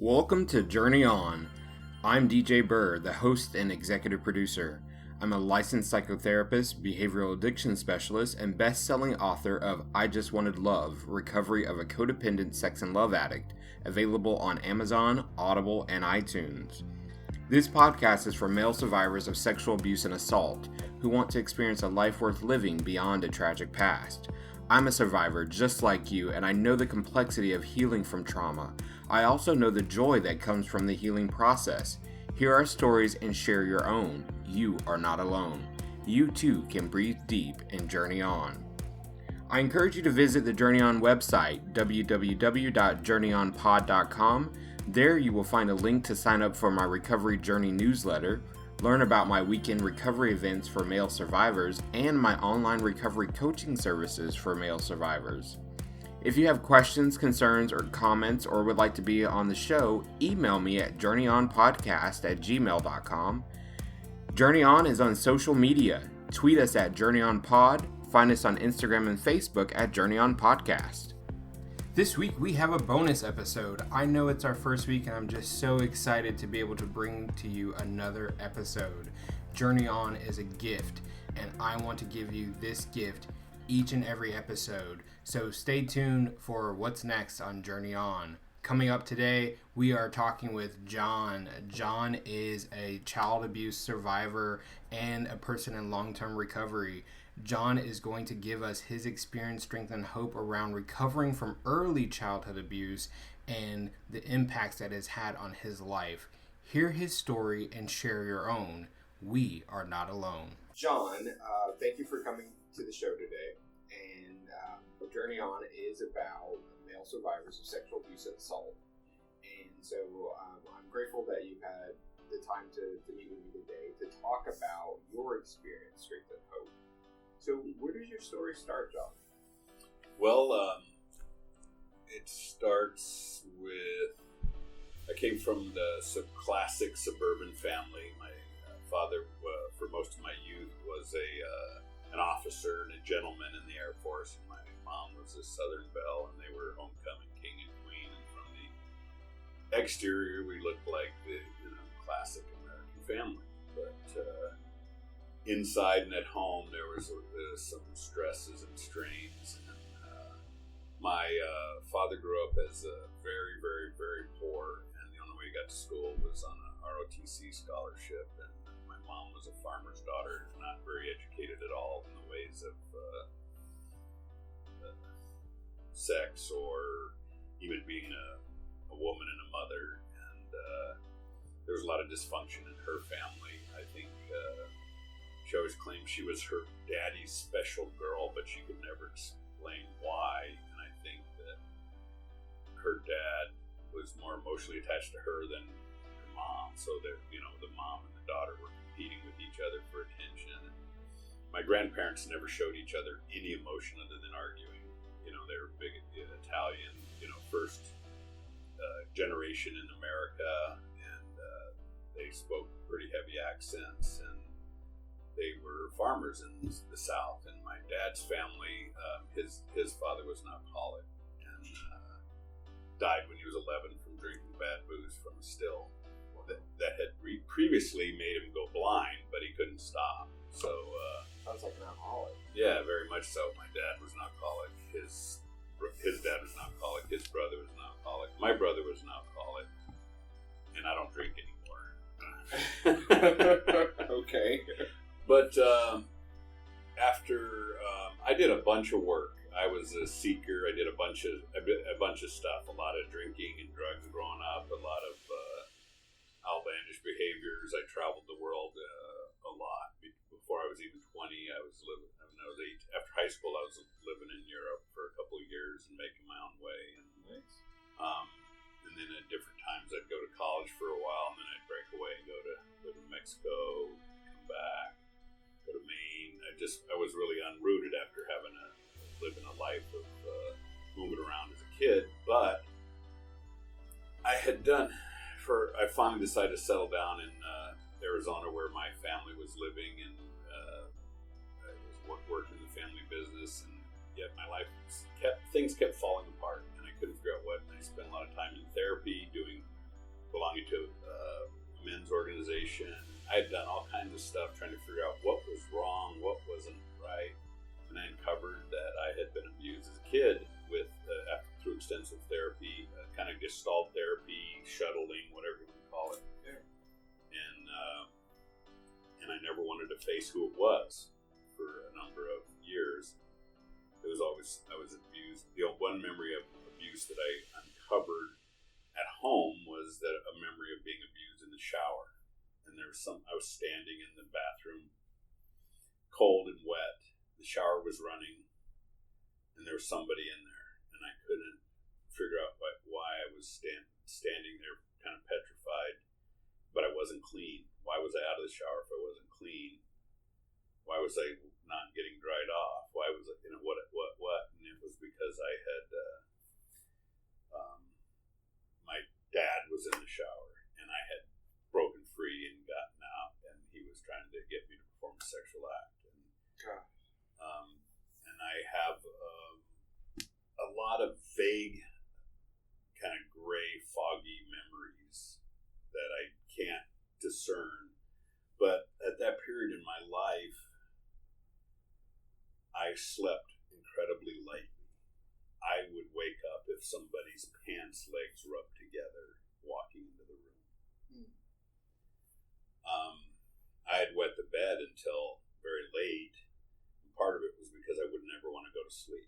Welcome to Journey On. I'm DJ Burr, the host and executive producer. I'm a licensed psychotherapist, behavioral addiction specialist, and best-selling author of I Just Wanted Love, Recovery of a Codependent Sex and Love Addict, available on Amazon, Audible, and iTunes. This podcast is for male survivors of sexual abuse and assault who want to experience a life worth living beyond a tragic past. I'm a survivor just like you, and I know the complexity of healing from trauma. I also know the joy that comes from the healing process. Hear our stories and share your own. You are not alone. You too can breathe deep and journey on. I encourage you to visit the Journey On website, www.journeynonpod.com. There you will find a link to sign up for my Recovery Journey newsletter, learn about my weekend recovery events for male survivors, and my online recovery coaching services for male survivors. If you have questions, concerns, or comments, or would like to be on the show, email me at journeynonpodcast@gmail.com. Journey On is on social media. Tweet us at JourneyOnPod. Find us on Instagram and Facebook at Journey On Podcast. This week we have a bonus episode. I know it's our first week and I'm just so excited to be able to bring to you another episode. Journey On is a gift, and I want to give you this gift each and every episode. So stay tuned for what's next on Journey On. Coming up today, we are talking with John. John is a child abuse survivor and a person in long-term recovery. John is going to give us his experience, strength, and hope around recovering from early childhood abuse and the impacts that it's had on his life. Hear his story and share your own. We are not alone. John, thank you for coming to the show today. And Journey On is about male survivors of sexual abuse and assault. And so I'm grateful that you had the time to meet with me today to talk about your experience, strength, and hope. So where does your story start, John? Well, it starts with, I came from the classic suburban family. My father, for most of my youth, was an officer and a gentleman in the Air Force. And my mom was a Southern Belle, and they were homecoming king and queen. And from the exterior, we looked like the classic American family. But inside and at home, there was some stresses and strains. And my father grew up as a very, very, very poor, and the only way he got to school was on a ROTC scholarship. And my mom was a farmer's daughter, not very educated at all in the ways of sex or even being a woman and a mother. And there was a lot of dysfunction in her family. I think she always claimed she was her daddy's special girl, but she could never explain why. And I think that her dad was more emotionally attached to her than her mom. So that, the mom and the daughter were competing with each other for attention. And my grandparents never showed each other any emotion other than arguing. They were big Italian, first generation in America, and they spoke pretty heavy accents, and they were farmers in the South. And my dad's family, his father was an alcoholic and died when he was 11 from drinking bad booze from a still that had previously made him go blind, but he couldn't stop. So Sounds like an alcoholic. Yeah, very much so. My dad was an alcoholic. His dad was an alcoholic. His brother was an alcoholic. My brother was an alcoholic. And I don't drink anymore. Okay. But after I did a bunch of work. I was a seeker. I did a bunch of stuff. A lot of drinking and drugs growing up. A lot of outlandish behaviors. I traveled the world a lot. Before I was even 20, after high school, I was living in Europe for a couple of years and making my own way. And and then at different times, I'd go to college for a while, and then I'd break away and go to live in Mexico, come back, go to Maine. I was really unrooted after living a life of moving around as a kid. But I finally decided to settle down in Arizona, where my family was living, and I was working in the family business, and yet my life things kept falling apart, and I couldn't figure out what. And I spent a lot of time in therapy doing medication. I had done all kinds of stuff trying to figure out what was wrong, what wasn't right. And I uncovered that I had been abused as a kid through extensive therapy, kind of gestalt therapy, shuttling, whatever you want to call it. Yeah. And I never wanted to face who it was for a number of years. It was always, I was abused. The one memory of abuse that I uncovered at home was that a memory of being abused in the shower. And I was standing in the bathroom, cold and wet. The shower was running, and there was somebody in there, and I couldn't figure out why I was standing there kind of petrified, but I wasn't clean. Why was I out of the shower if I wasn't clean? Why was I not getting dried off? Why was I, what? And it was because I had, my dad was in the shower, and I had broken free and gotten out, and he was trying to get me to perform a sexual act. And I have a lot of vague, kind of gray, foggy memories that I can't discern. But at that period in my life, I slept incredibly lightly. I would wake up if somebody's pants legs rubbed together walking into the room. I had wet the bed until very late. Part of it was because I would never want to go to sleep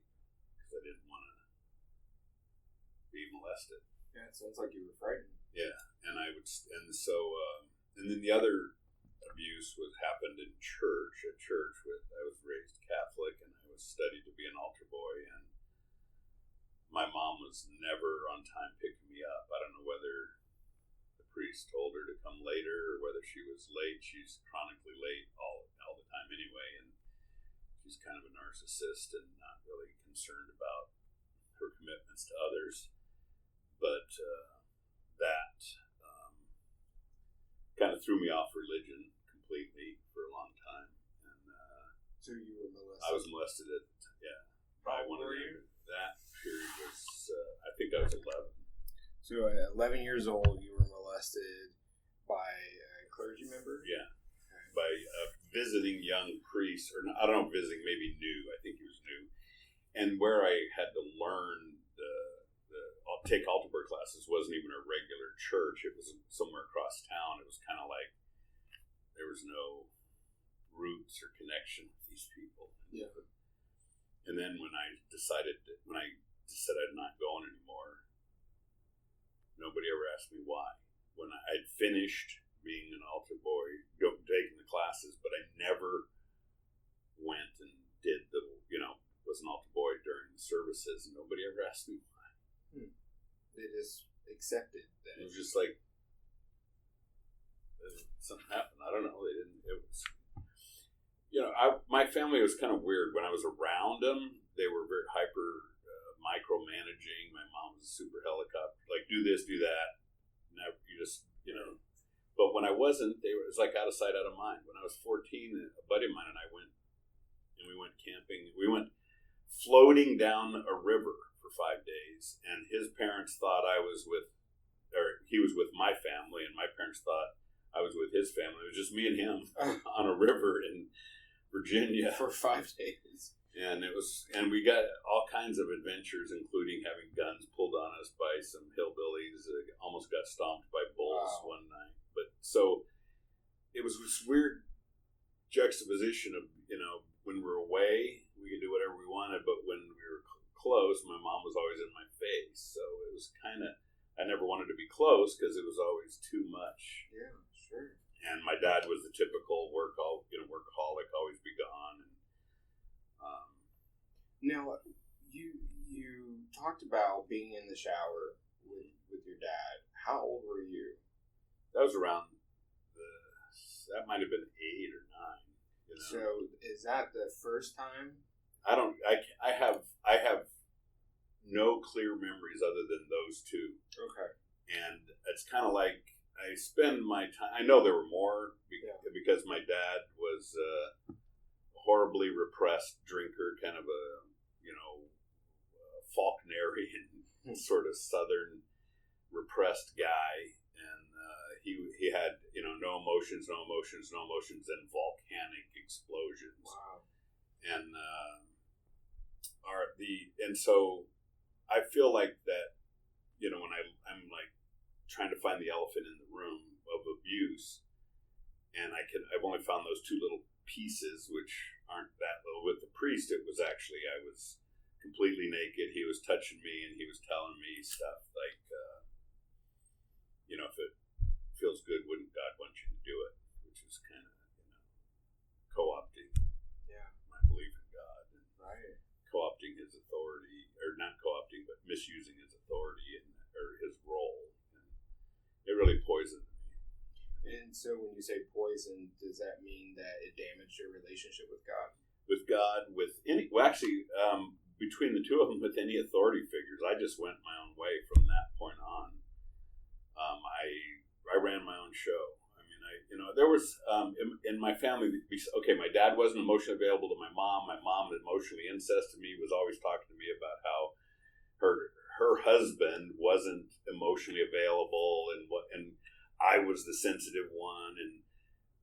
because I didn't want to be molested. Yeah, it sounds like you were frightened. Yeah, and then the other abuse happened in church. At church, I was raised Catholic, and I was studied to be an altar boy, and my mom was never on time picking me up. I don't know whether the priest told her to come later or whether she was late. She's chronically late all the time anyway, and she's kind of a narcissist and not really concerned about her commitments to others. But that kind of threw me off religion completely for a long time. And so you were molested? I was molested How old were you? That period was, I think I was 11. So at 11 years old, you were molested by a clergy member? Yeah. By a visiting young priest, or I don't know, visiting, maybe new. I think he was new. And where I had to learn take altar boy classes wasn't even a regular church. It was somewhere across town. It was kind of like there was no roots or connection with these people. Yeah. And then when I decided I'm not going anymore, nobody ever asked me why. When I'd finished being an altar boy, taking the classes, but I never went and did was an altar boy during the services, and nobody ever asked me why. They just accepted that. It was just like something happened. I don't know. They didn't. It was, my family was kind of weird. When I was around them, they were very hyper micromanaging. My mom was a super helicopter, like do this, do that. Never, you just. But when I wasn't, it was like out of sight, out of mind. When I was 14, a buddy of mine and I went camping. We went floating down a river for 5 days, and his parents thought he was with my family, and my parents thought I was with his family. It was just me and him on a river in Virginia for 5 days. And we got all kinds of adventures, including having guns pulled on us by some hillbillies. Almost got stomped by bulls one night. But so it was this weird juxtaposition of, when we were away, we could do whatever we wanted, but when we were close, my mom was always in my face. So it was kind of, I never wanted to be close because it was always too much. Yeah, sure. And my dad was the typical workaholic, always be gone. And, now, you talked about being in the shower with your dad. How old were you? That was around that might have been 8 or 9. So is that the first time? I have no clear memories other than those two. Okay. And it's kind of like I spend my time. I know there were more because my dad was a horribly repressed drinker, kind of a Faulknerian sort of Southern repressed guy, and he had no emotions, no emotions, no emotions, then volcanic explosions. Wow. And so I feel like that, when I'm like trying to find the elephant in the room of abuse, and I've only found those two little pieces, which aren't that little. With the priest, it was actually, I was completely naked. He was touching me and he was telling me stuff like, if it feels good, wouldn't God want you to do it? Which is kind of, co-opting my belief in God. And right. Co-opting his authority, or not co-opting, but misusing his authority or his role. And it really poisoned me. And so when you say poison, does that mean that it damaged your relationship with God? With God, between the two of them, with any authority figures, I just went my own way from that point on. I ran my own show. I mean, there was, in my family, my dad wasn't emotionally available to my mom. My mom emotionally incest to me, was always talking to me about how her husband wasn't emotionally available, and I was the sensitive one,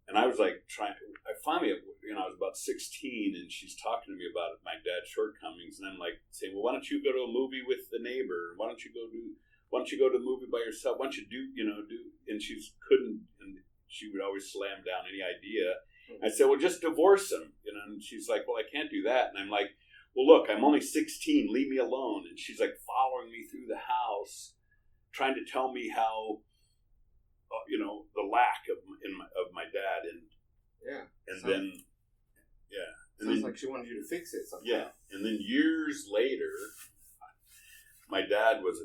and I was like I finally, I was about 16, and she's talking to me about my dad's shortcomings, and I'm like saying, well, why don't you go to a movie with the neighbor? Why don't you go to the movie by yourself? Why don't you do, and couldn't, and she would always slam down any idea. I said, well, just divorce him, and she's like, well, I can't do that. And I'm like, well, look, I'm only 16, leave me alone. And she's like following me through the house, trying to tell me how, the lack of my dad. And sounds like she wanted you to fix it somehow. Yeah. And then years later, my dad was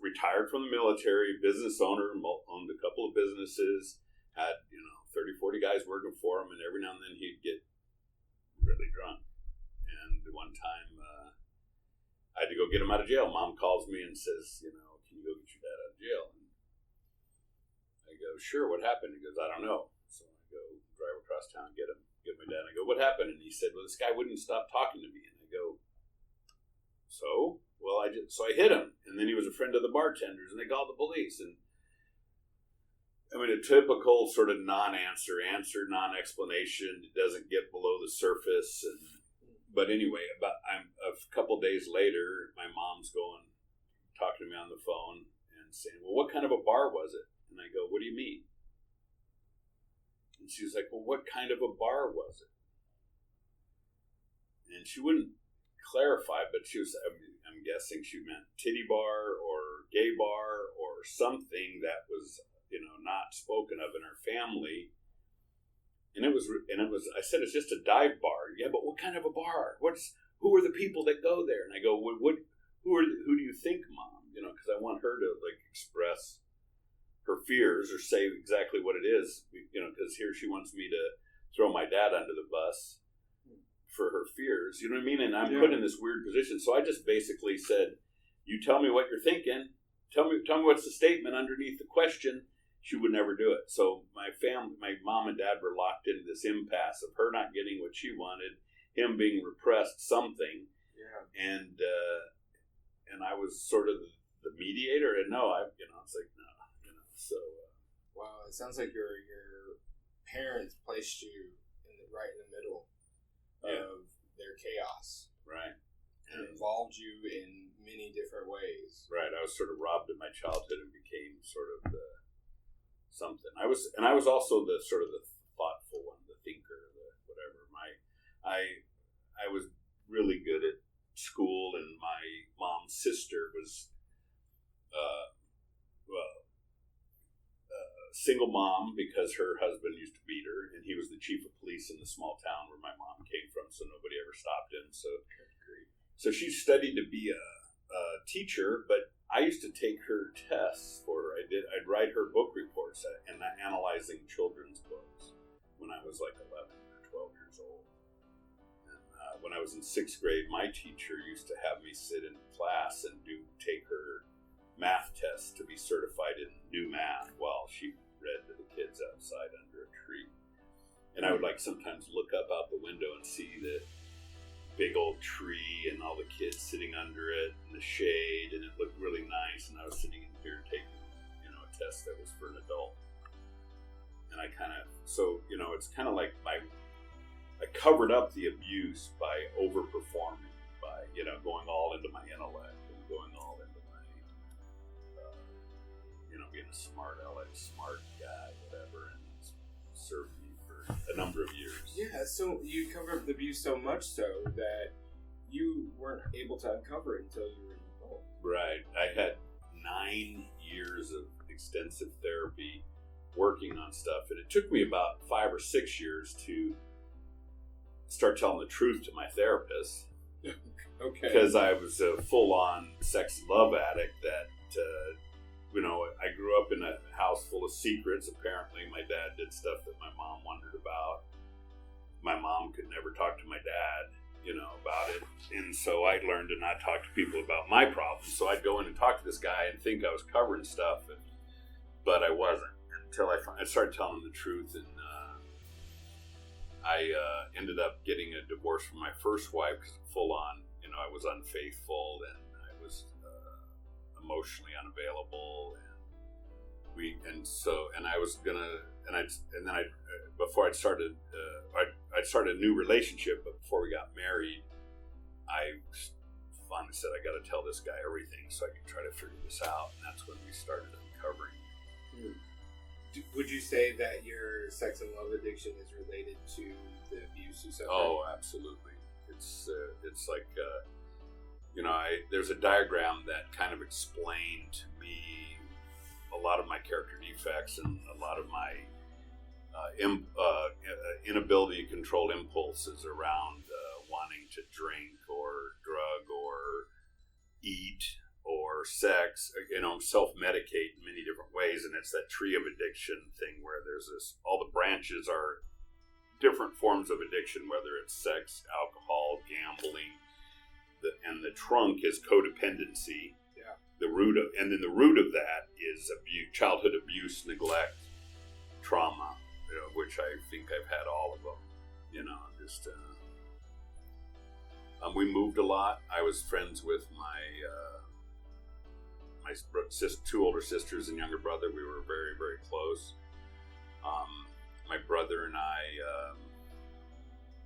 retired from the military, business owner, owned a couple of businesses, had, 30, 40 guys working for him, and every now and then he'd get really drunk. And one time, I had to go get him out of jail. Mom calls me and says, can you go get your dad out of jail? And I go, sure, what happened? He goes, I don't know. So I go drive across town, get my dad. And I go, what happened? And he said, well, this guy wouldn't stop talking to me. And I go, so? Well, I hit him. And then he was a friend of the bartenders, and they called the police. And I mean, a typical sort of non-answer, non-explanation. It doesn't get below the surface. But anyway, a couple days later, my mom's talking to me on the phone and saying, well, what kind of a bar was it? And I go, what do you mean? And she was like, well, what kind of a bar was it? And she wouldn't clarify, but I'm guessing she meant titty bar or gay bar or something that was, not spoken of in her family. And it was, I said, it's just a dive bar. Yeah, but what kind of a bar? Who are the people that go there? And I go, who do you think, Mom? Because I want her to express her fears or say exactly what it is, because here she wants me to throw my dad under the bus for her fears. You know what I mean? And I'm put in this weird position. So I just basically said, you tell me what you're thinking. Tell me what's the statement underneath the question. She would never do it. So my mom and dad were locked into this impasse of her not getting what she wanted, him being repressed something. Yeah. And I was sort of the mediator. And it's like, no, so. Wow, it sounds like your parents placed you right in the middle of their chaos. Right. And involved you in many different ways. Right. I was sort of robbed of my childhood and became sort of something. I was also the sort of the thoughtful one, the thinker, the whatever. I was really good at school, and my mom's sister was single mom because her husband used to beat her, and he was the chief of police in the small town where my mom came from, so nobody ever stopped him. So she studied to be a teacher, but I used to take her tests for her. I'd write her book reports and analyzing children's books when I was like 11 or 12 years old. And when I was in 6th grade, my teacher used to have me sit in class and take her math tests to be certified in new math while she read to the kids outside under a tree. And I would sometimes look up out the window and see the big old tree and all the kids sitting under it in the shade, and it looked really nice, and I was sitting in here taking a test that was for an adult. And I kind of, so, it's kind of like I covered up the abuse by overperforming, by, going all into my intellect and going all into my, being a smart guy, whatever, and it's served me for a number of years. Yeah, so you covered up the abuse so much so that you weren't able to uncover it until you were an adult. Right. I had 9 years of extensive therapy working on stuff, and it took me about 5 or 6 years to start telling the truth to my therapist. Okay. Because I was a full-on sex and love addict that, I grew up in a house full of secrets. Apparently, my dad did stuff that my mom wondered about. My mom could never talk to my dad, about it. And so I learned to not talk to people about my problems. So I'd go in and talk to this guy and think I was covering stuff, but I wasn't, until I started telling him the truth. And I ended up getting a divorce from my first wife because full on, I was unfaithful and I was emotionally unavailable, and I was gonna, before I'd started a new relationship, but before we got married, I finally said, I got to tell this guy everything so I can try to figure this out, and that's when we started uncovering. Would you say that your sex and love addiction is related to the abuse you suffered? Oh, absolutely. It's like, there's a diagram that kind of explained to me a lot of my character defects and a lot of my inability to control impulses around wanting to drink or drug or eat or sex, self-medicate in many different ways. And it's that tree of addiction thing where there's all the branches are different forms of addiction, whether it's sex, alcohol, gambling, and the trunk is codependency. Yeah. And then the root of that is abuse, childhood abuse, neglect, trauma, which I think I've had all of them. We moved a lot. I was friends with my two older sisters and younger brother. We were very, very close. My brother and I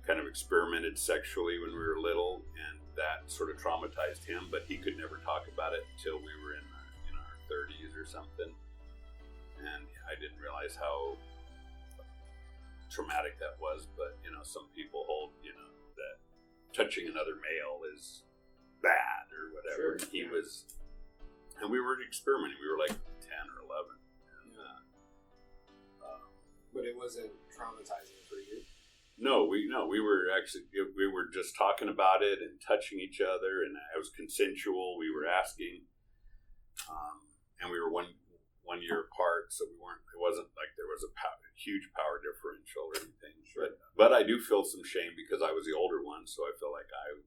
kind of experimented sexually when we were little, and that sort of traumatized him, but he could never talk about it until we were in our 30s or something. And I didn't realize how traumatic that was, but some people hold that touching another male is bad or whatever. Sure, He was, and we were experimenting. We were like 10 or 11. And, but it wasn't traumatizing for you? No, we were just talking about it and touching each other, and it was consensual. We were asking, and we were one year apart, so it wasn't like there was a huge power differential or anything. Sure. But I do feel some shame because I was the older one, so I feel like I'm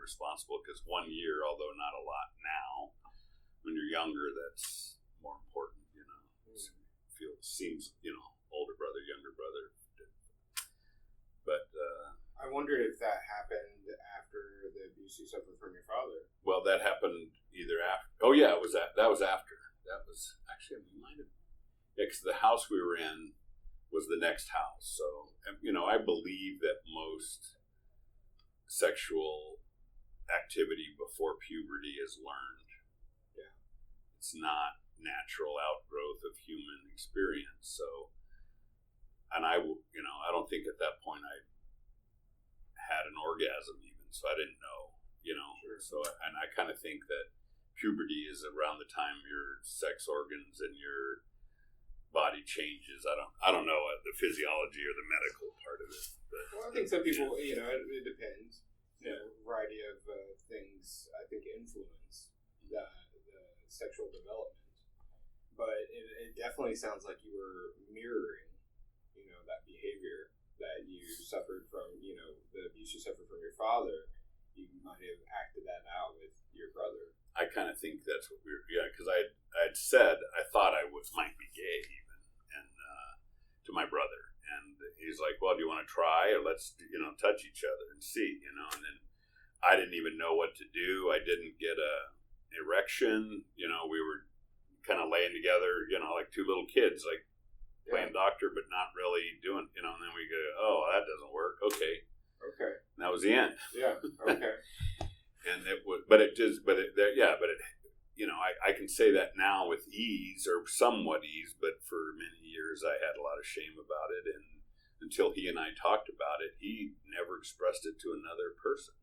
responsible, because 1 year, although not a lot now, when you're younger, that's more important. Seems older brother, younger brother. But I wondered if that happened after the abuse you suffered from your father. Well, that happened either after. Oh yeah, that was after. That was actually, because the house we were in was the next house. So I believe that most sexual activity before puberty is learned. Yeah, it's not natural outgrowth of human experience. So, and I don't think at that point I had an orgasm even, so I didn't know, Sure. So, and I kind of think that puberty is around the time your sex organs and your body changes. I don't know the physiology or the medical part of it. But, well, I think some people, it depends. A variety of things, I think, influence the sexual development. But it definitely sounds like you were mirroring, that behavior that you suffered from, the abuse you suffered from your father. You might have acted that out with your brother. I kind of think that's what we were, because I'd said I thought I might be gay even, and to my brother, and he's like, "Well, do you want to try, or let's touch each other and see, and then I didn't even know what to do. I didn't get a erection, we were kind of laying together, like two little kids, like playing doctor, somewhat eased, but for many years I had a lot of shame about it. And until he and I talked about it, he never expressed it to another person.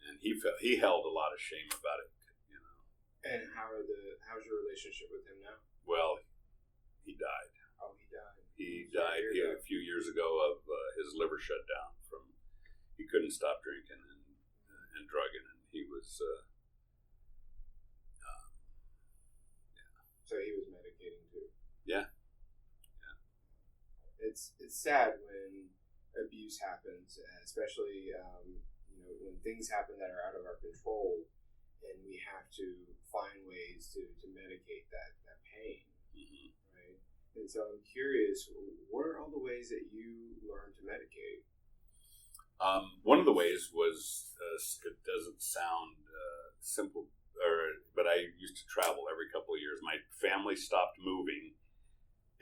And he held a lot of shame about it, you know. And how's your relationship with him now? Well, he died. Oh, he died. He died a few years ago of his liver shut down from, he couldn't stop drinking and drugging, and he was, So he was medicating too. Yeah. It's sad when abuse happens, especially when things happen that are out of our control, and we have to find ways to medicate that pain, right? And so I'm curious, what are all the ways that you learn to medicate? One of the ways was, it doesn't sound simple, but I used to travel every couple of years. My family stopped moving,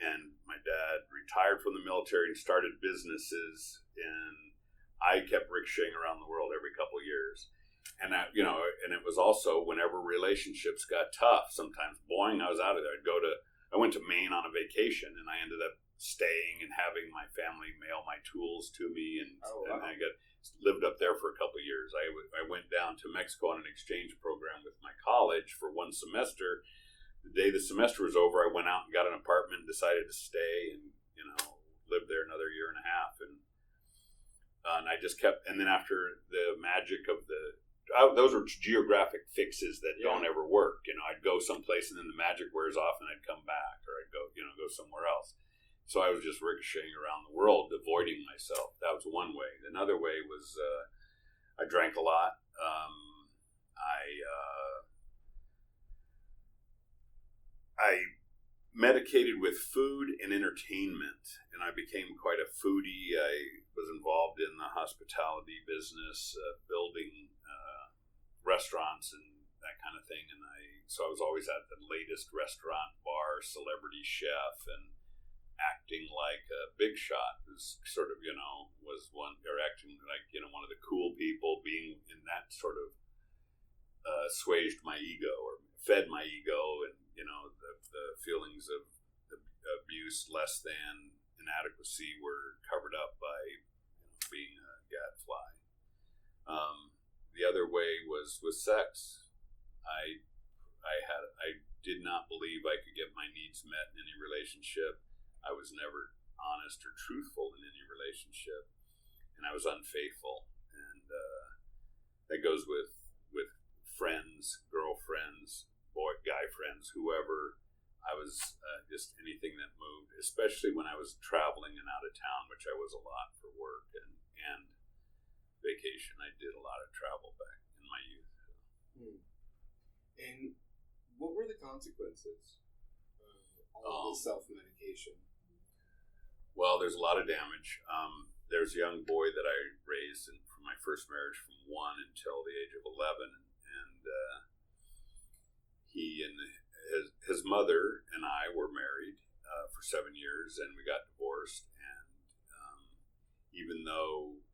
and my dad retired from the military and started businesses, and I kept ricocheting around the world every couple of years. And and it was also whenever relationships got tough, sometimes, boing, I was out of there. I went to Maine on a vacation, and I ended up staying and having my family mail my tools to me, and I lived up there for a couple of years. I went down to Mexico on an exchange program with my college for one semester. The day the semester was over, I went out and got an apartment and decided to stay and, lived there another year and a half. And I just kept, and then after the magic of those were geographic fixes that don't ever work. I'd go someplace and then the magic wears off and I'd come back, or I'd go somewhere else. So I was just ricocheting around the world, avoiding myself. That was one way. Another way was I drank a lot. I medicated with food and entertainment, and I became quite a foodie. I was involved in the hospitality business, building restaurants and that kind of thing. And so I was always at the latest restaurant, bar, celebrity chef, and acting like a big shot was sort of, was one, or acting like, one of the cool people. Being in that sort of assuaged my ego or fed my ego, and, the feelings of abuse, less than, inadequacy were covered up by being a gadfly. The other way was with sex. I did not believe I could get my needs met in any relationship. I was never honest or truthful in any relationship, and I was unfaithful. And that goes with friends, girlfriends, guy friends, whoever. I was just anything that moved, especially when I was traveling and out of town, which I was a lot for work and vacation. I did a lot of travel back in my youth. And what were the consequences of all the self-medication? Well, there's a lot of damage. There's a young boy that I raised from my first marriage from 1 until the age of 11, and he and his mother and I were married for 7 years, and we got divorced. And even though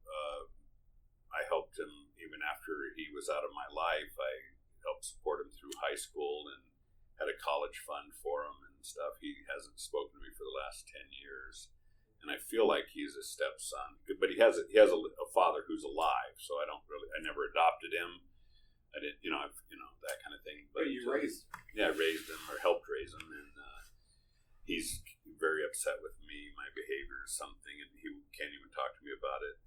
I helped him even after he was out of my life, I helped support him through high school and had a college fund for him and stuff. He hasn't spoken to me for the last 10 years. And I feel like he's a stepson, but he has a father who's alive. So I never adopted him. I didn't, that kind of thing. But you raised him. Yeah, I raised him or helped raise him, and he's very upset with me, my behavior or something, and he can't even talk to me about it.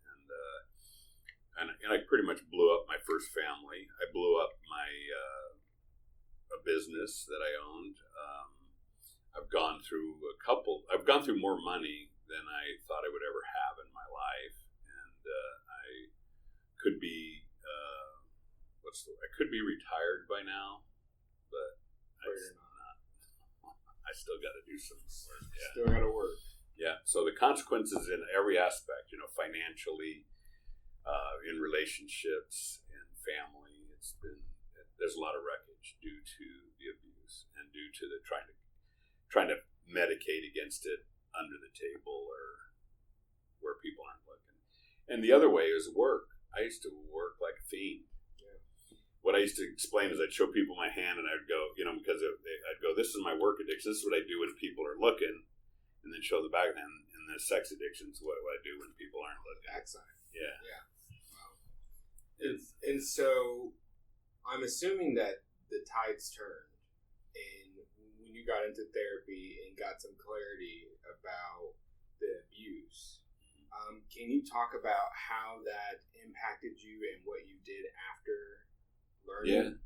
And I pretty much blew up my first family. I blew up my a business that I owned. I've gone through more money than I thought I would ever have in my life, and I could be retired by now, but I'm not. I still got to do some work. Yeah. Still got to work. Yeah. So the consequences in every aspect, financially, in relationships, in family, there's a lot of wreckage due to the abuse and due to the trying to medicate against it under the table or where people aren't looking. And the other way is work. I used to work like a fiend. what I used to explain is I'd show people my hand and I'd go, because I'd go, this is my work addiction. This is what I do when people are looking, and then show the back hand. And the sex addiction is what I do when people aren't looking. Backside. Yeah. Yeah. Wow. And so I'm assuming that the tides turned, and when you got into therapy and got some clarity about the abuse, can you talk about how that impacted you and what you did after learning? Yeah.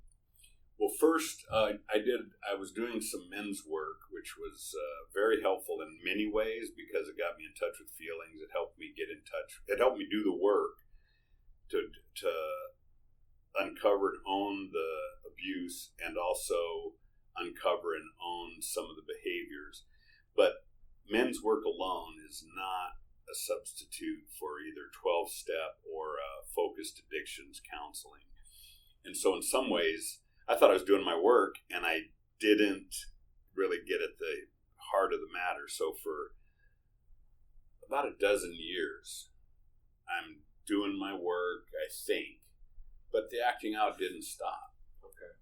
Well, first, I was doing some men's work, which was very helpful in many ways because it got me in touch with feelings. It helped me get in touch. It helped me do the work to uncover and own the abuse, and also uncover and own some of the behaviors. But men's work alone is not a substitute for either 12-step or focused addictions counseling. And so in some ways, I thought I was doing my work, and I didn't really get at the heart of the matter. So for about a dozen years, I'm doing my work, I think, but the acting out didn't stop. Okay.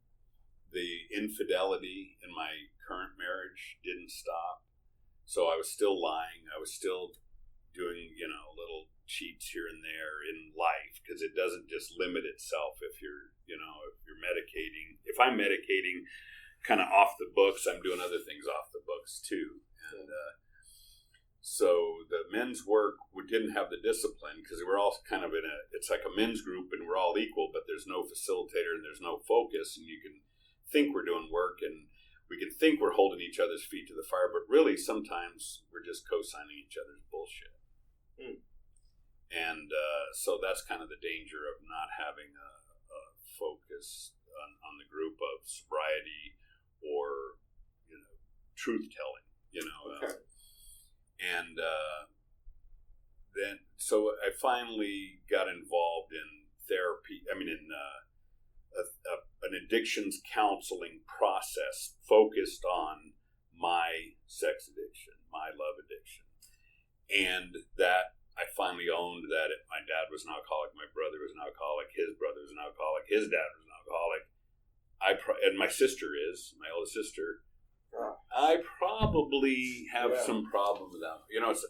The infidelity in my current marriage didn't stop. So I was still lying. I was still doing, little cheats here and there in life, because it doesn't just limit itself if you're medicating. If I'm medicating kind of off the books, I'm doing other things off the books too. And so the men's work, we didn't have the discipline because we're all kind of it's like a men's group and we're all equal, but there's no facilitator and there's no focus, and you can think we're doing work and we can think we're holding each other's feet to the fire, but really sometimes we're just co-signing each other's bullshit. And so that's kind of the danger of not having a focus on the group of sobriety or truth telling. Okay. And then so I finally got involved in therapy. I mean, in an addictions counseling process focused on my sex addiction, my love addiction, and that. I finally owned that my dad was an alcoholic, my brother was an alcoholic, his brother was an alcoholic, his dad was an alcoholic. And my sister is, my oldest sister. I probably have some problem with that. It's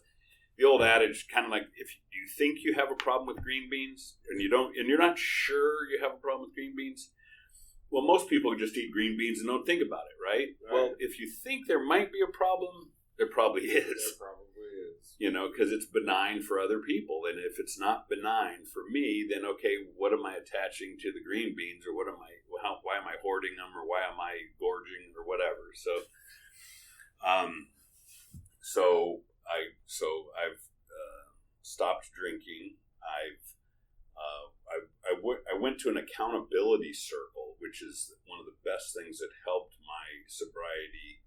the old adage, kind of like, if you think you have a problem with green beans and you're not sure you have a problem with green beans, well, most people just eat green beans and don't think about it, right? Well, if you think there might be a problem, there probably is. There probably is. Because it's benign for other people. And if it's not benign for me, then okay, what am I attaching to the green beans, or why am I hoarding them, or why am I gorging, or whatever? So, I've stopped drinking. I went to an accountability circle, which is one of the best things that helped my sobriety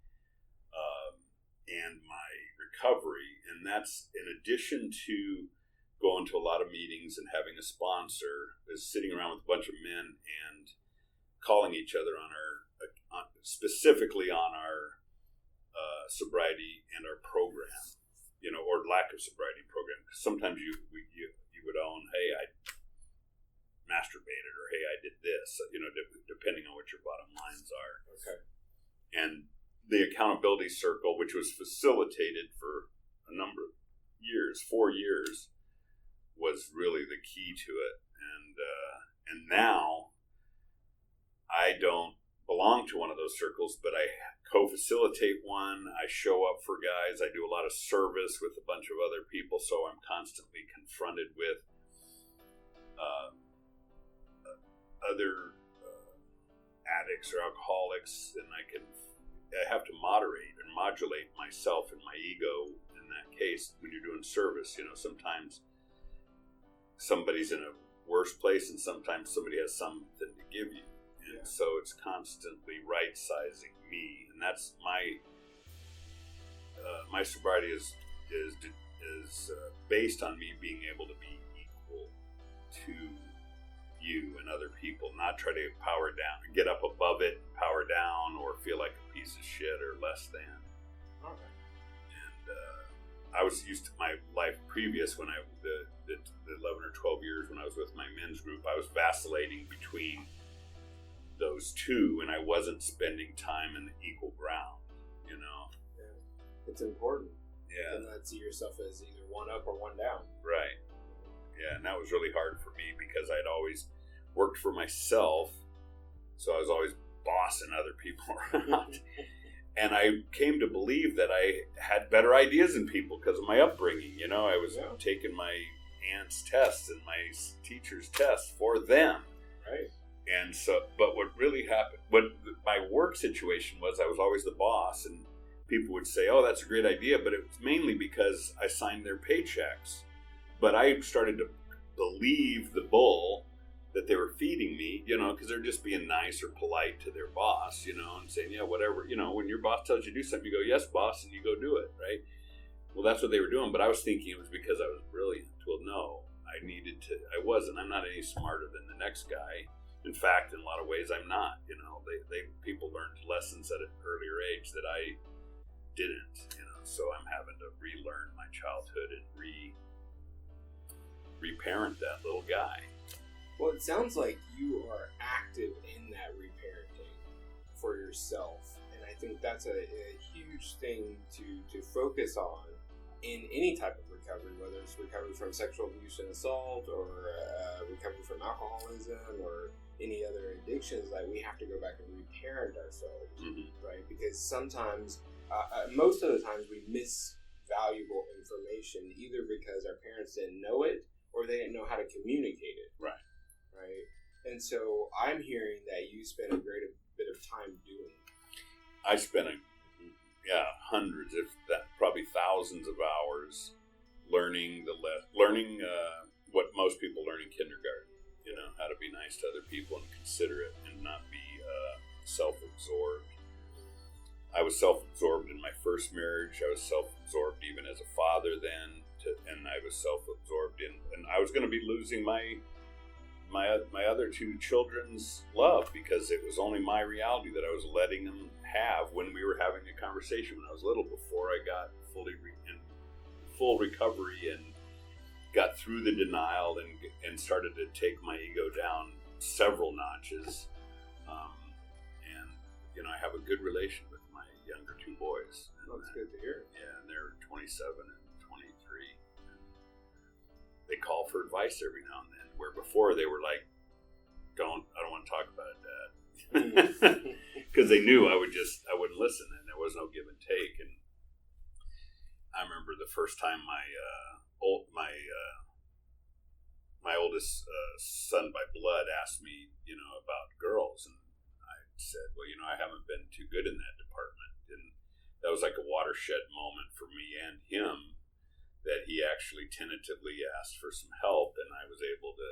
and my recovery. And that's in addition to going to a lot of meetings and having a sponsor, is sitting around with a bunch of men and calling each other specifically on our sobriety and our program, or lack of sobriety program. Because sometimes you would own, hey, I masturbated, or hey, I did this, depending on what your bottom lines are. Okay. And the accountability circle, which was facilitated for a number of years, 4 years, was really the key to it. And now I don't belong to one of those circles, but I co-facilitate one. I show up for guys. I do a lot of service with a bunch of other people, so I'm constantly confronted with other addicts or alcoholics, and I have to moderate and modulate myself and my ego in that case. When you're doing service, sometimes somebody's in a worse place and sometimes somebody has something to give you. And so it's constantly right-sizing me. And that's my sobriety is based on me being able to be equal to you and other people, not try to power down, get up above it, power down, or feel like a piece of shit or less than. Okay. And I was used to my life previous, when the 11 or 12 years when I was with my men's group, I was vacillating between those two, and I wasn't spending time in the equal ground, Yeah. It's important. Yeah. And not see yourself as either one up or one down. Right. Yeah, and that was really hard for me because I'd always worked for myself, so I was always bossing other people around. And I came to believe that I had better ideas than people because of my upbringing. I was taking my aunt's tests and my teacher's tests for them. Right. And so, but what really happened, my work situation was, I was always the boss, and people would say, "Oh, that's a great idea," but it was mainly because I signed their paychecks. But I started to believe the bull that they were feeding me, because they're just being nice or polite to their boss, and saying, yeah, whatever. When your boss tells you to do something, you go, yes, boss, and you go do it, right? Well, that's what they were doing, but I was thinking it was because I was brilliant. Well, no, I wasn't. I'm not any smarter than the next guy. In fact, in a lot of ways, I'm not. People learned lessons at an earlier age that I didn't, so I'm having to relearn my childhood and reparent that little guy. Well, it sounds like you are active in that reparenting for yourself, and I think that's a huge thing to focus on in any type of recovery, whether it's recovery from sexual abuse and assault, or recovery from alcoholism, or any other addictions. Like, we have to go back and reparent ourselves, right? Because sometimes, most of the times, we miss valuable information either because our parents didn't know it or they didn't know how to communicate it. Right. And so I'm hearing that you spent a great bit of time doing it. I spent hundreds, if that, probably thousands of hours learning what most people learn in kindergarten. How to be nice to other people and considerate and not be self-absorbed. I was self-absorbed in my first marriage. I was self-absorbed even as a father then, and I was self-absorbed and I was going to be losing my other two children's love because it was only my reality that I was letting them have when we were having a conversation when I was little, before I got in full recovery and got through the denial and started to take my ego down several notches. And I have a good relation with my younger two boys. That's good to hear. Yeah, and they're 27 and 23. And they call for advice every now and then, where before they were like, I don't want to talk about it, Dad. Because they knew I wouldn't listen, and there was no give and take. And I remember the first time my oldest son by blood asked me, about girls, and I said, well, I haven't been too good in that department. And that was like a watershed moment for me and him, that he actually tentatively asked for some help, and I was able to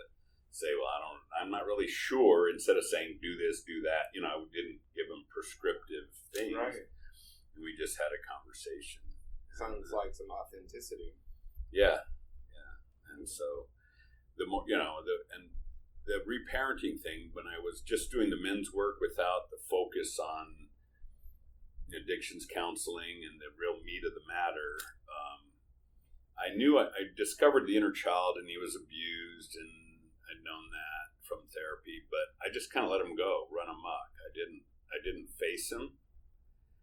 say, well, I'm not really sure. Instead of saying do this, do that, I didn't give him prescriptive things. Right. And we just had a conversation. Sounds like some authenticity. Yeah. And so the more, the reparenting thing, when I was just doing the men's work without the focus on addictions counseling and the real meat of the matter, I knew I discovered the inner child, and he was abused, and I'd known that from therapy, but I just kind of let him go, run amok. I didn't face him.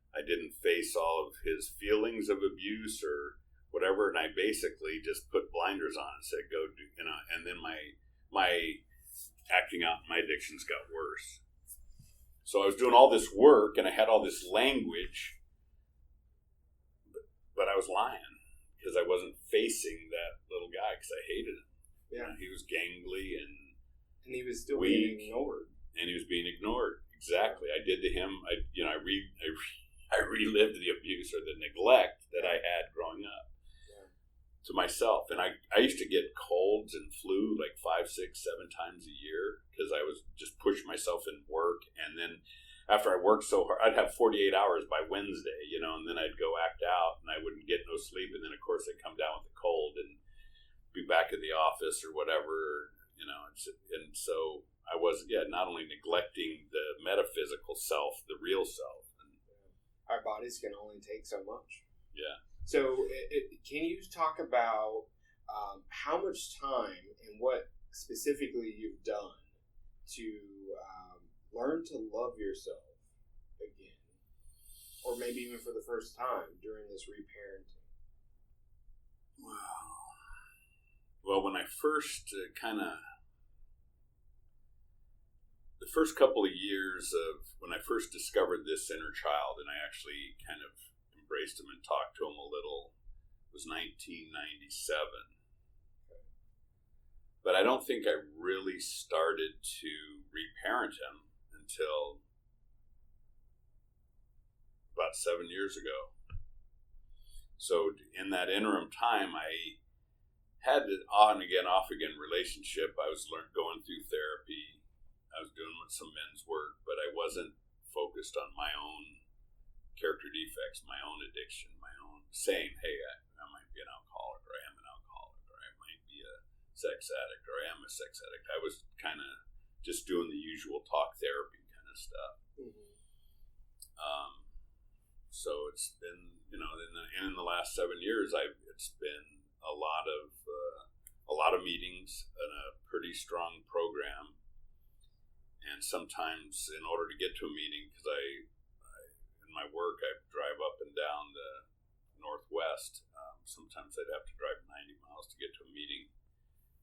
I didn't face all of his feelings of abuse or whatever, and I basically just put blinders on and said, go do, and then my acting out my addictions got worse. So I was doing all this work, and I had all this language, but I was lying, because I wasn't facing that little guy, because I hated him. Yeah. He was gangly and he was still weak, being ignored. And he was being ignored. Exactly. I did to him. I relived the abuse or the neglect that I had growing up to myself. And I used to get colds and flu like 5, 6, 7 times a year because I was just pushing myself in work. And then after I worked so hard, I'd have 48 hours by Wednesday, and then I'd go act out and I wouldn't get no sleep. And then, of course, I'd come down with a cold and be back in the office or whatever, and so I was, not only neglecting the metaphysical self, the real self. Our bodies can only take so much. Yeah. So can you talk about how much time and what specifically you've done to learn to love yourself again? Or maybe even for the first time during this reparenting? Well, when I first the first couple of years of when I first discovered this inner child, and I actually kind of embraced him and talked to him a little, was 1997. But I don't think I really started to reparent him until about 7 years ago. So in that interim time, I had an on again, off again relationship. I was going through therapy. I was doing some men's work, but I wasn't focused on my own character defects, my own addiction, my own saying, hey, I might be an alcoholic, or I am an alcoholic, or I might be a sex addict, or I am a sex addict. I was kind of just doing the usual talk therapy kind of stuff. Mm-hmm. So it's been, in the last 7 years, it's been a lot of meetings and a pretty strong program. And sometimes, in order to get to a meeting, because I in my work I drive up and down the Northwest. Sometimes I'd have to drive 90 miles to get to a meeting,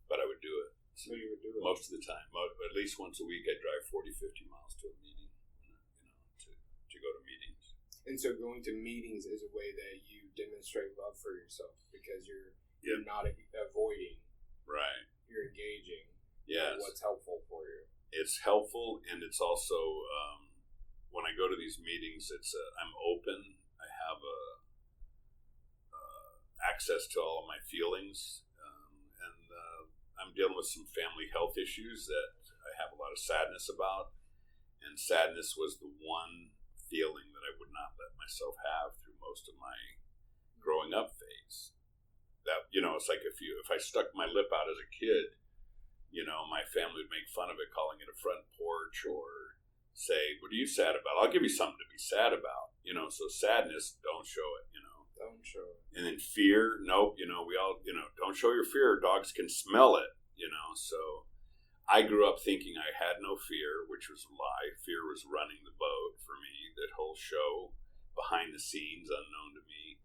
but I would do it. So you would do it most of the time. At least once a week, I'd drive 40, 50 miles to a meeting, to go to meetings. And so going to meetings is a way that you demonstrate love for yourself, because you're not avoiding. Right. You're engaging. Yes. In what's helpful for you. It's helpful, and it's also, when I go to these meetings, I'm open. I have access to all of my feelings, and I'm dealing with some family health issues that I have a lot of sadness about, and sadness was the one feeling that I would not let myself have through most of my growing up phase. That, it's like if I stuck my lip out as a kid, my family would make fun of it, calling it a front porch, or say, what are you sad about? I'll give you something to be sad about. So sadness, don't show it, Don't show it. And then fear, nope, we all, don't show your fear. Dogs can smell it, So I grew up thinking I had no fear, which was a lie. Fear was running the boat for me, that whole show, behind the scenes, unknown to me.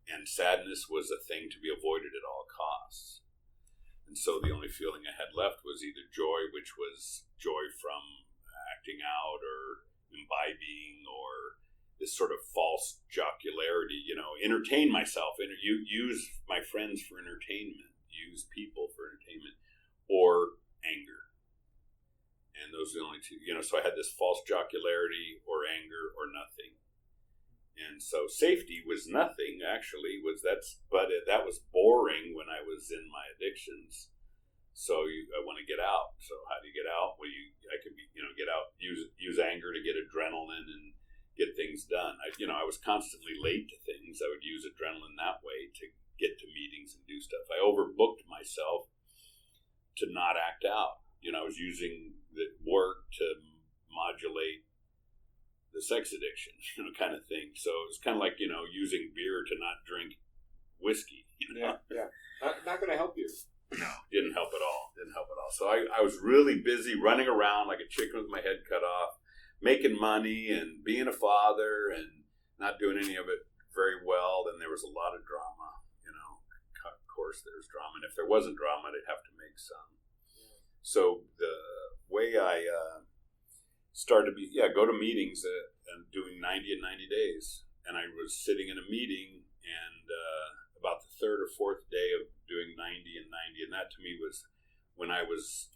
And sadness was a thing to be avoided at all costs. And so the only feeling I had left was either joy, which was joy from acting out or imbibing, or this sort of false jocularity, entertain myself, use my friends for entertainment, use people for entertainment, or anger. And those are the only two, so I had this false jocularity or anger or nothing. And so safety was nothing, actually, but that was boring when I was in my addictions. So I want to get out. So how do you get out? Well, I could get out, use anger to get adrenaline and get things done. I was constantly late to things. I would use adrenaline that way to get to meetings and do stuff. I overbooked myself to not act out. I was using the work to modulate the sex addiction, kind of thing. So it's kind of like, using beer to not drink whiskey. Yeah. Not going to help you. No, didn't help at all. So I was really busy running around like a chicken with my head cut off, making money and being a father and not doing any of it very well. Then there was a lot of drama, Of course, there's drama. And if there wasn't drama, they'd have to make some. So the way I started to go to meetings and doing 90 and 90 days. And I was sitting in a meeting, and about the third or fourth day of doing 90 and 90, and that to me was when I was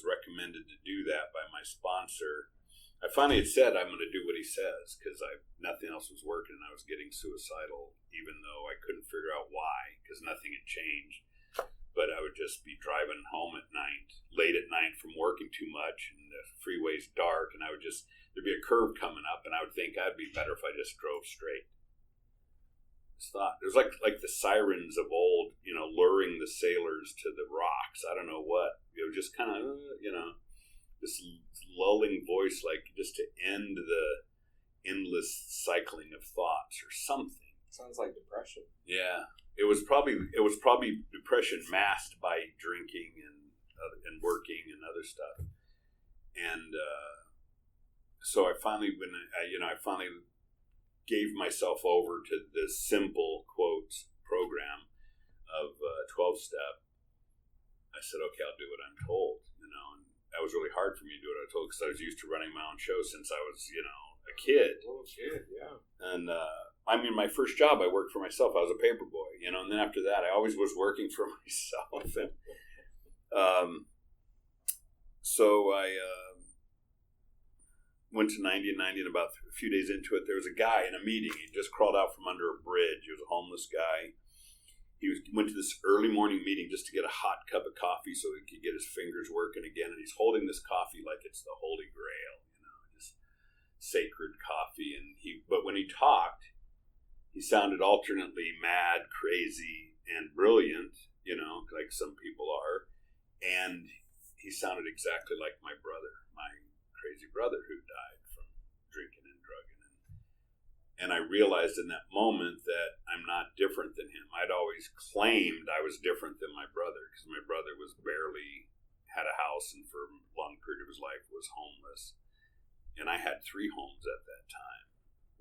recommended to do that by my sponsor. I finally had said, I'm going to do what he says, because nothing else was working, and I was getting suicidal, even though I couldn't figure out why, because nothing had changed. But I would just be driving home at night, late at night from working too much, and the freeway's dark, and there'd be a curve coming up, and I would think I'd be better if I just drove straight. This thought, it was like the sirens of old, luring the sailors to the rocks. I don't know what, just kind of, this lulling voice, like just to end the endless cycling of thoughts or something. Sounds like depression. Yeah. It was probably depression masked by drinking and working and other stuff. And so I finally, I finally gave myself over to this simple quotes program of 12-step. I said, okay, I'll do what I'm told, and that was really hard for me to do what I was told because I was used to running my own show since I was, a kid. A little kid, yeah. And, my first job, I worked for myself. I was a paper boy, and then after that, I always was working for myself. And, so I went to 90 and about a few days into it, there was a guy in a meeting. He just crawled out from under a bridge. He was a homeless guy. He went to this early morning meeting just to get a hot cup of coffee so he could get his fingers working again. And he's holding this coffee like it's the Holy Grail, just sacred coffee. But when he talked, he sounded alternately mad, crazy, and brilliant, like some people are. And he sounded exactly like my brother, my crazy brother who died from drinking and drugging. And I realized in that moment that I'm not different than him. I'd always claimed I was different than my brother because my brother had a house and for a long period of his life was homeless. And I had 3 homes at that time.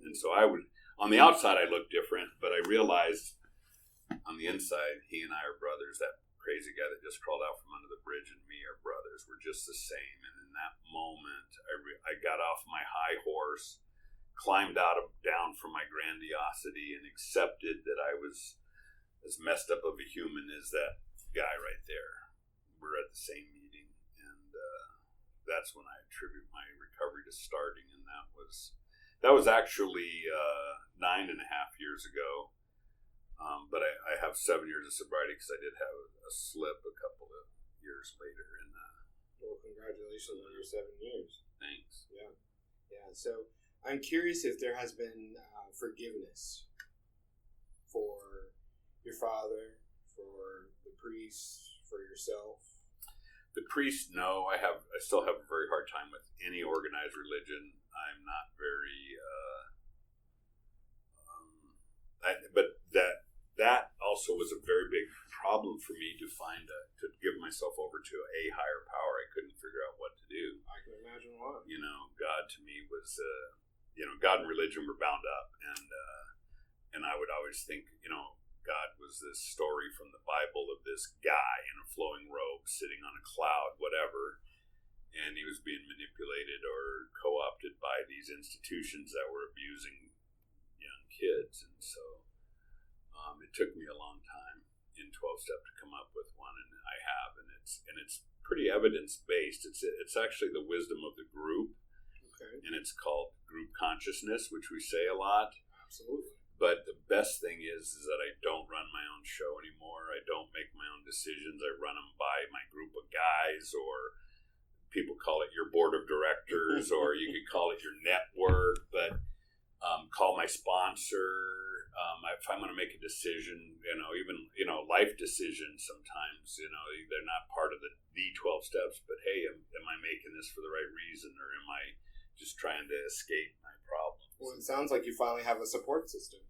And so on the outside I looked different, but I realized on the inside, he and I are brothers. That crazy guy that just crawled out from under the bridge and me are brothers. We're just the same. And in that moment, I got off my high horse, climbed down from my grandiosity, and accepted that I was as messed up of a human as that guy right there. We're at the same meeting, and that's when I attribute my recovery to starting, and that was actually 9.5 years ago. But I have 7 years of sobriety because I did have a slip a couple of years later. And well, congratulations on your 7 years. Thanks. Yeah. So I'm curious if there has been forgiveness for your father, for the priest, for yourself. The priest, no. I still have a very hard time with any organized religion. I'm not very. But that also was a very big problem for me to give myself over to a higher power. I couldn't figure out what to do. I can imagine why. God to me was, God and religion were bound up, and I would always think, God was this story from the Bible of this guy in a flowing robe sitting on a cloud, whatever, and he was being manipulated or co-opted by these institutions that were abusing young kids, and so it took me a long time in 12-step to come up with one, and I have, and it's pretty evidence-based. It's actually the wisdom of the group, okay, and it's called group consciousness, which we say a lot. Absolutely. But the best thing is that I don't run my own show anymore. I don't make my own decisions. I run them by my group of guys, or people call it your board of directors, or you could call it your network, but call my sponsor. If I'm going to make a decision, even life decisions sometimes, they're not part of the 12 steps, but hey, am I making this for the right reason, or am I just trying to escape my problems? Well, it sounds like you finally have a support system.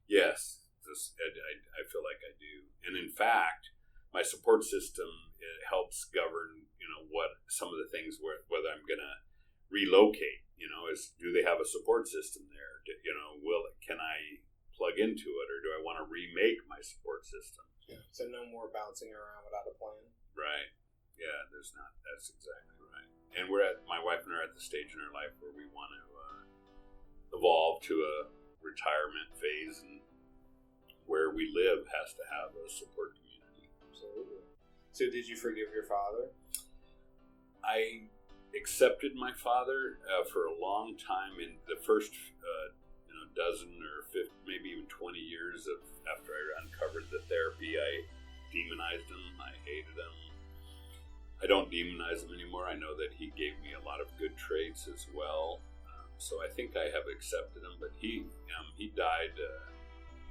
Yes, I feel like I do. And in fact, my support system, it helps govern, what some of the things whether I'm going to relocate, do they have a support system there? Can I plug into it, or do I want to remake my support system? Yeah. So no more bouncing around without a plan. Right. Yeah, there's not. That's exactly right. And my wife and I are at the stage in our life where we want to evolve to a retirement phase, and where we live has to have a support community. Absolutely. So did you forgive your father? I accepted my father for a long time. In the first dozen or 50, maybe even 20 years after I uncovered the therapy, I demonized him. I hated him. I don't demonize him anymore. I know that he gave me a lot of good traits as well. So I think I have accepted him. But he died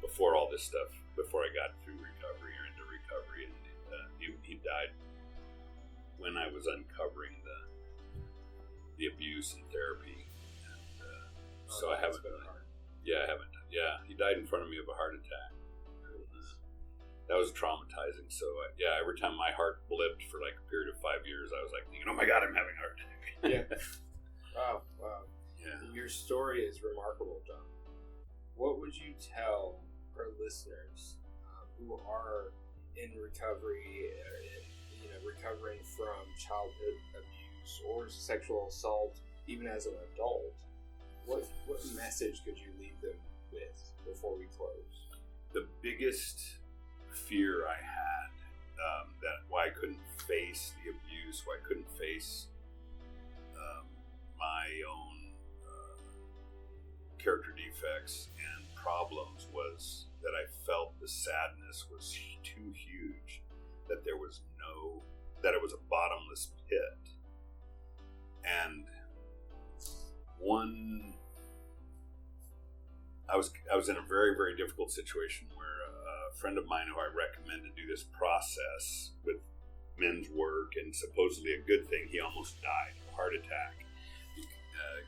before all this stuff, before I got through recovery or into recovery. And he died when I was uncovering the abuse and therapy. And so I haven't really. Yeah, I haven't. Yeah, he died in front of me of a heart attack. That was traumatizing. So, every time my heart blipped for like a period of 5 years, I was like thinking, oh my God, I'm having a heart attack. Yeah. Wow. Yeah. Your story is remarkable, John. What would you tell our listeners who are in recovery, recovering from childhood abuse or sexual assault, even as an adult? What message could you leave them with before we close? The biggest fear I had, that why I couldn't face the abuse, why I couldn't face my own character defects and problems, was that I felt the sadness was too huge, that it was a bottomless pit. And I was in a very, very difficult situation where a friend of mine who I recommended do this process with men's work, and supposedly a good thing, he almost died of a heart attack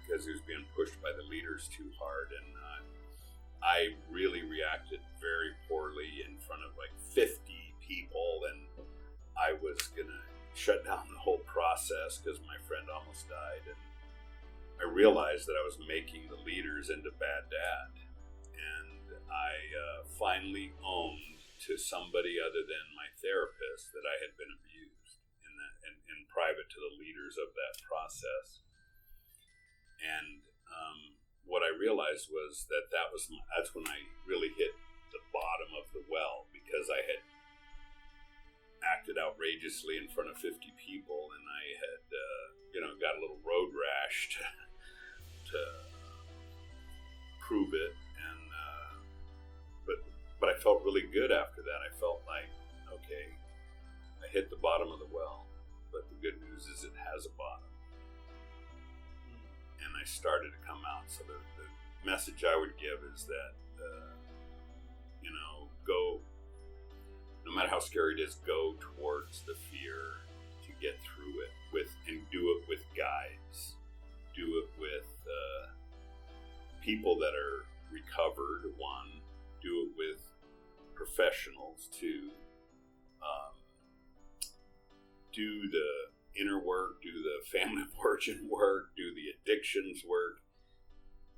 because he was being pushed by the leaders too hard. And I really reacted very poorly in front of like 50 people, and I was going to shut down the whole process because my friend almost died. And I realized that I was making the leaders into bad dad. And I finally owned to somebody other than my therapist that I had been abused in private to the leaders of that process. And what I realized was that's when I really hit the bottom of the well, because I had acted outrageously in front of 50 people, and I had got a little road rash to prove it. And but I felt really good after that. I felt like, okay, I hit the bottom of the well, but the good news is it has a bottom. And I started to come out. So the message I would give is that, go, no matter how scary it is, go towards the fear to get through it and do it with guides. Do it with people that are recovered, one. Do it with professionals, two. Do the inner work, do the family of origin work, do the addictions work.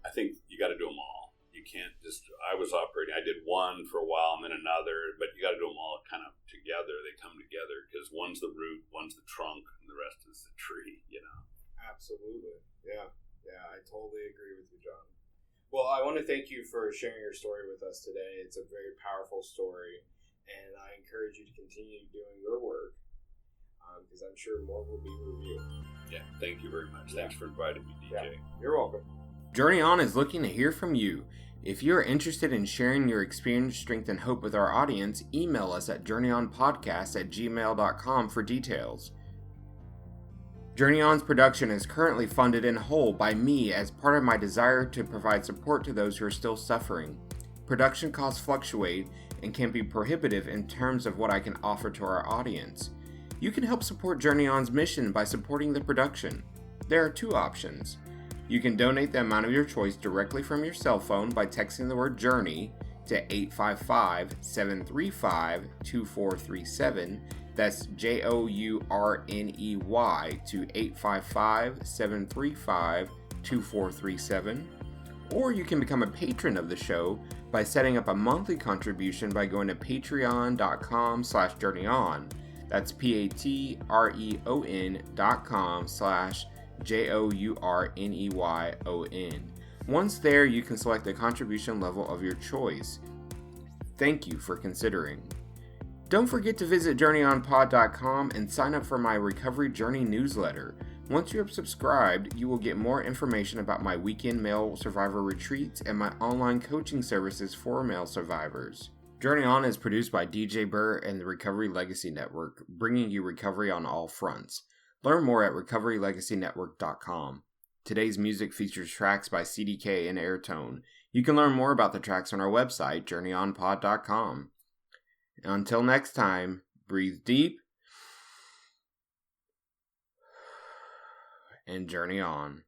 I think you got to do them all. You can't I did one for a while and then another, but you got to do them all kind of together. They come together because one's the root, one's the trunk, and the rest is the tree, Absolutely. Yeah, I totally agree with you, John. Well, I want to thank you for sharing your story with us today. It's a very powerful story, and I encourage you to continue doing your work, because I'm sure more will be revealed. Yeah, thank you very much. Thanks for inviting me, DJ. Yeah, you're welcome. Journey On is looking to hear from you. If you're interested in sharing your experience, strength, and hope with our audience, email us at journeynonpodcast@gmail.com for details. Journey On's production is currently funded in whole by me as part of my desire to provide support to those who are still suffering. Production costs fluctuate and can be prohibitive in terms of what I can offer to our audience. You can help support Journey On's mission by supporting the production. There are two options. You can donate the amount of your choice directly from your cell phone by texting the word JOURNEY to 855-735-2437. That's JOURNEY to 855-735-2437. Or you can become a patron of the show by setting up a monthly contribution by going to patreon.com/journeyon. That's patreon.com/JOURNEYON. Once there, you can select the contribution level of your choice. Thank you for considering. Don't forget to visit journeynonpod.com and sign up for my Recovery Journey newsletter. Once you have subscribed, you will get more information about my weekend male survivor retreats and my online coaching services for male survivors. Journey On is produced by DJ Burr and the Recovery Legacy Network, bringing you recovery on all fronts. Learn more at recoverylegacynetwork.com. Today's music features tracks by CDK and Airtone. You can learn more about the tracks on our website, journeynonpod.com. Until next time, breathe deep and journey on.